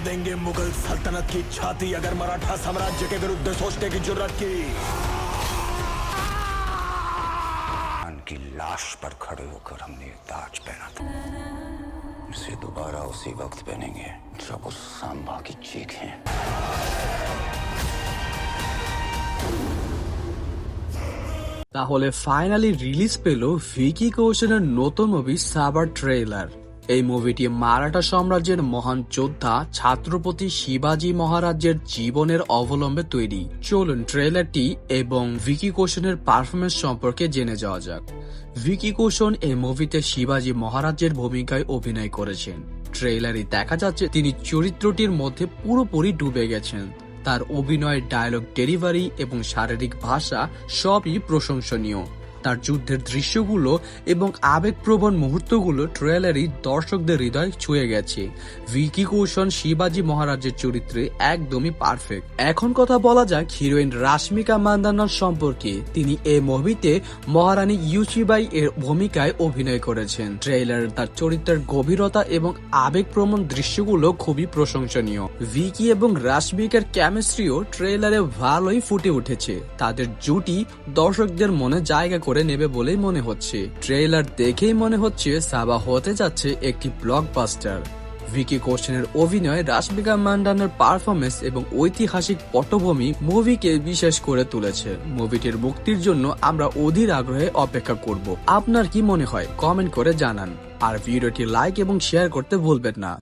देंगे मुगल सल्तनत की छाती अगर मराठा साम्राज्य के विरुद्ध सोचने की जरूरत की। की लाश पर खड़े होकर हमने ये ताज पहना था, इसे दोबारा उसी वक्त पहनेंगे जब उस सांबा की चीखें। তাহলে ফাইনালি রিলিজ পেল ভিকি কৌশলের নতুন মুভি সাবার ট্রেলার। এই মুভিটি মারাঠা সাম্রাজ্যের মহান যোদ্ধা ছাত্রপতি শিবাজী মহারাজের জীবনের অবলম্বে তৈরি। চলুন ট্রেলারটি এবং ভিকি কৌশলের পারফরমেন্স সম্পর্কে জেনে যাওয়া যাক। ভিকি কৌশল এই মুভিতে শিবাজী মহারাজের ভূমিকায় অভিনয় করেছেন। ট্রেলারে দেখা যাচ্ছে তিনি চরিত্রটির মধ্যে পুরোপুরি ডুবে গেছেন। তার অভিনয়, ডায়লগ ডেলিভারি এবং শারীরিক ভাষা সবই প্রশংসনীয়। তার যুদ্ধের দৃশ্যগুলো এবং আবেগপ্রবণ মুহূর্তগুলো ট্রেলারই দর্শকদের হৃদয় ছুঁয়ে গেছে। ভিকি কৌশল শিবাজী মহারাজের চরিত্রে একদমই পারফেক্ট। এখন কথা বলা যাক হিরোইন রাশমিকা মান্দানার সম্পর্কে। তিনি এই মুভিতে মহারানী ইউচিবাই এর ভূমিকায় অভিনয় করেছেন। ট্রেলার তার চরিত্রের গভীরতা এবং আবেগপ্রবণ দৃশ্যগুলো খুবই প্রশংসনীয়। ভিকি এবং রাশমিকার কেমিস্ট্রিও ট্রেলারে ভালোই ফুটে উঠেছে। তাদের জুটি দর্শকদের মনে জায়গা করে নেবে বলেই মনে হচ্ছে। ট্রেলার দেখেই মনে হচ্ছে সাবা হতে যাচ্ছে একটি ব্লকবাস্টার। ভিকি কৌশলের অভিনয়, রাশমিকা মান্দানার পারফরমেন্স এবং ঐতিহাসিক পটভূমি মুভিকে বিশেষ করে তুলেছে। মুভিটির মুক্তির জন্য আমরা অধীর আগ্রহে অপেক্ষা করব। আপনার কি মনে হয় কমেন্ট করে জানান, আর ভিডিওটি লাইক এবং শেয়ার করতে ভুলবেন না।